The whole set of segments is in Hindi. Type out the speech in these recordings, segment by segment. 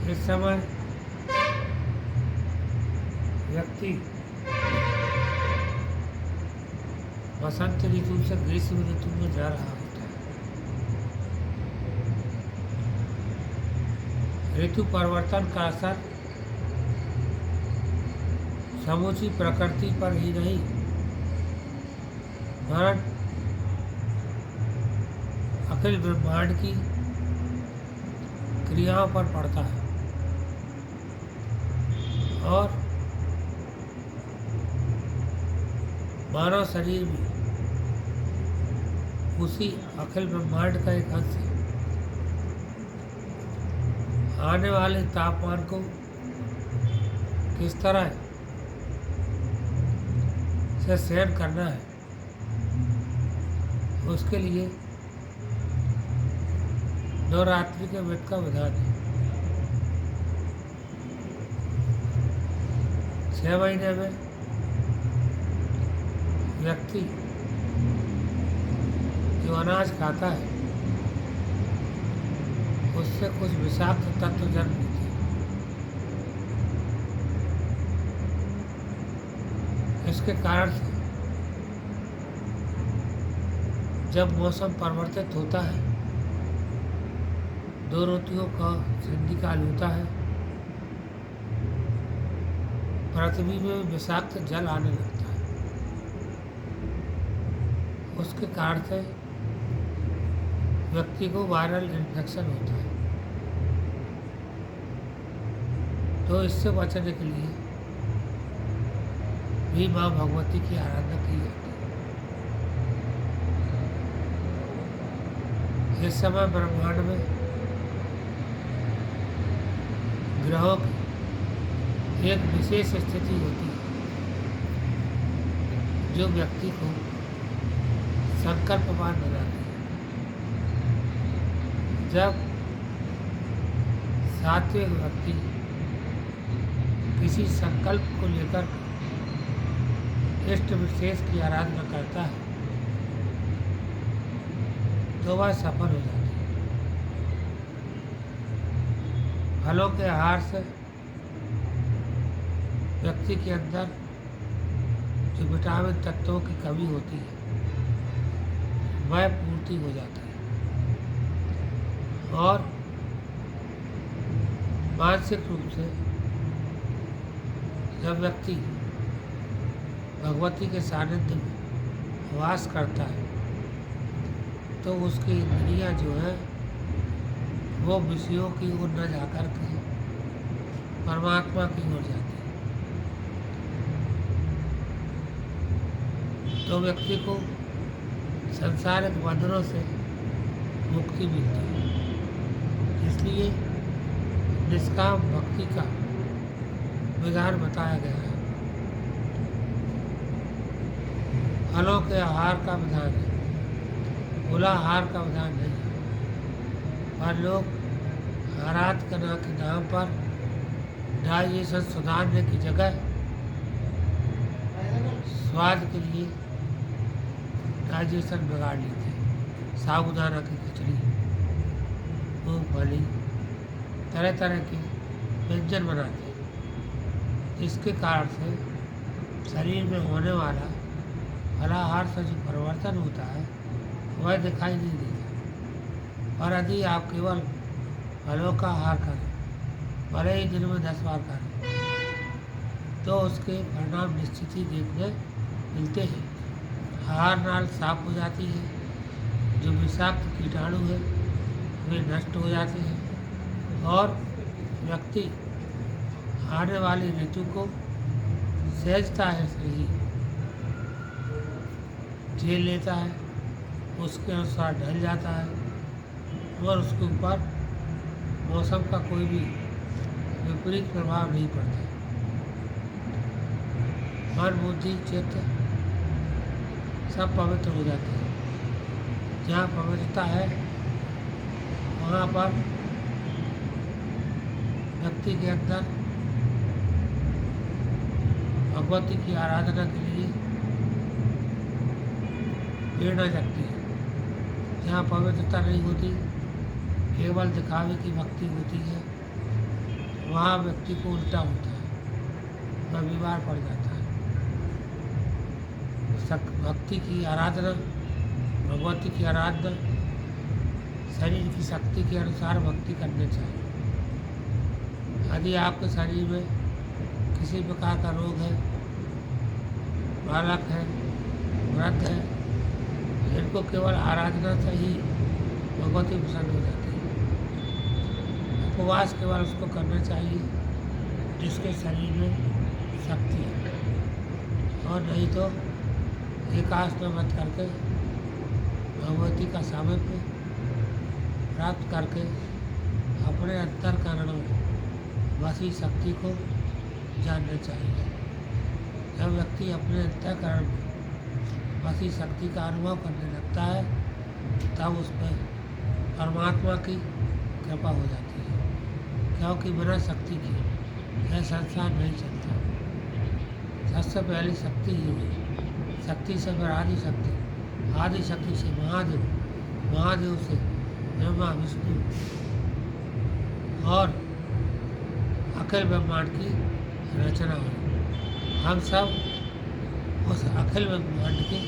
इस समय व्यक्ति बसंत ऋतु से ग्रीष्म ऋतु में जा रहा होता है। ऋतु परिवर्तन का असर समूची प्रकृति पर ही नहीं वरन अखिल ब्रह्मांड की क्रियाओं पर पड़ता है और मानव शरीर भी उसी अखिल ब्रह्मांड का एक अंश है। आने वाले तापमान को किस तरह से सहन करना है, उसके लिए नवरात्रि के व्रत का विधान है। 6 महीने में व्यक्ति जो अनाज खाता है उससे कुछ विषाक्त तत्व जन्म लेते हैं। इसके कारण से जब मौसम परिवर्तित होता है, 2 ऋतुओं का संधि काल होता है, पृथ्वी में विषाक्त जल आने लगता है। उसके कारण से व्यक्ति को वायरल इन्फेक्शन होता है। तो इससे बचने के लिए भी माँ भगवती की आराधना की जाती है। इस समय ब्रह्मांड में ग्रहों की एक विशेष स्थिति होती है जो व्यक्ति को संकल्पवान बनाती है। जब सात्विक व्यक्ति किसी संकल्प को लेकर इष्ट विशेष की आराधना करता है तो वह सफल हो जाती है। फलों के आहार से व्यक्ति के अंदर जो विटामिन तत्वों की कमी होती है वह पूर्ति हो जाती है और मानसिक रूप से जब व्यक्ति भगवती के सानिध्य में वास करता है तो उसकी इंद्रियां जो है वो विषयों की ओर न जाकर के परमात्मा की ओर जाती है। तो व्यक्ति को संसारिक बंधनों से मुक्ति मिलती है। इसलिए निष्काम भक्ति का विधान बताया गया है। फलों के आहार का विधान है, खुला आहार का विधान नहीं है। पर लोग आराधना के नाम पर डाइजेशन सुधारने की जगह स्वाद के लिए डाइजेशन बिगाड़ लेते हैं। साबूदाना की खिचड़ी, मूंगफली, तरह तरह के व्यंजन बनाते हैं। इसके कारण से शरीर में होने वाला फलाहार से जो परिवर्तन होता है वह दिखाई नहीं देता। और यदि आप केवल फलों का आहार करें, भले ही दिन में 10 बार करें, तो उसके परिणाम निश्चित ही देखने मिलते हैं। आहार नाल साफ हो जाती है, जो विषाक्त कीटाणु है वे नष्ट हो जाते हैं और व्यक्ति आने वाली ऋतु को सहजता है सही झेल लेता है, उसके अनुसार ढल जाता है और उसके ऊपर मौसम का कोई भी विपरीत प्रभाव नहीं पड़ता। मन, बुद्धि, चित्त सब पवित्र हो जाते हैं। जहाँ पवित्रता है वहाँ पर व्यक्ति के अंदर भगवती की आराधना के लिए प्रेरणा जगती है। जहाँ पवित्रता नहीं होती, केवल दिखावे की भक्ति होती है, वहाँ व्यक्ति को उल्टा होता है, वह बीमार पड़ जाता है। भक्ति की आराधना, भगवती की आराधना शरीर की शक्ति के अनुसार भक्ति करनी चाहिए। यदि आपके शरीर में किसी प्रकार का रोग है, बालक है, व्रत है, इनको केवल आराधना से ही भगवती प्रसन्न हो जाती है। उपवास केवल उसको करना चाहिए जिसके शरीर में शक्ति है, और नहीं तो एकांत में मत करके भगवती का सामिप्य प्राप्त करके अपने अंतःकरण में वसी शक्ति को जानना चाहिए। जब व्यक्ति अपने अंतःकरण में वसी शक्ति का अनुभव करने लगता है तब उस पर परमात्मा की कृपा हो जाती है, क्योंकि बिना शक्ति के यह संसार नहीं चलता। सबसे पहले शक्ति ही हुई, शक्ति से फिर आदि शक्ति से महादेव, महादेव से ब्रह्मा विष्णु और अखिल ब्रह्मांड की रचना हुई। हम सब उस अखिल ब्रह्मांड के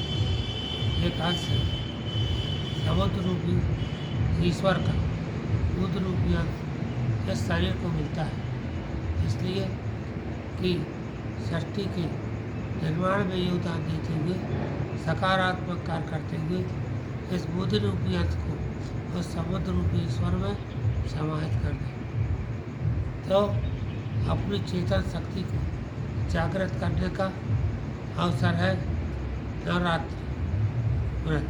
एक अंश हैं। समुद्र रूपी ईश्वर का रुद्र रूपी अंश इस शरीर को मिलता है, इसलिए कि सृष्टि के निर्माण में योगदान देते हुए सकारात्मक कार्य करते हुए इस बुद्ध रूपी अंश को उस समुद्र रूपी ईश्वर में समाहित कर दें। तो अपनी चेतन शक्ति को जागृत करने का अवसर है नवरात्रि व्रत।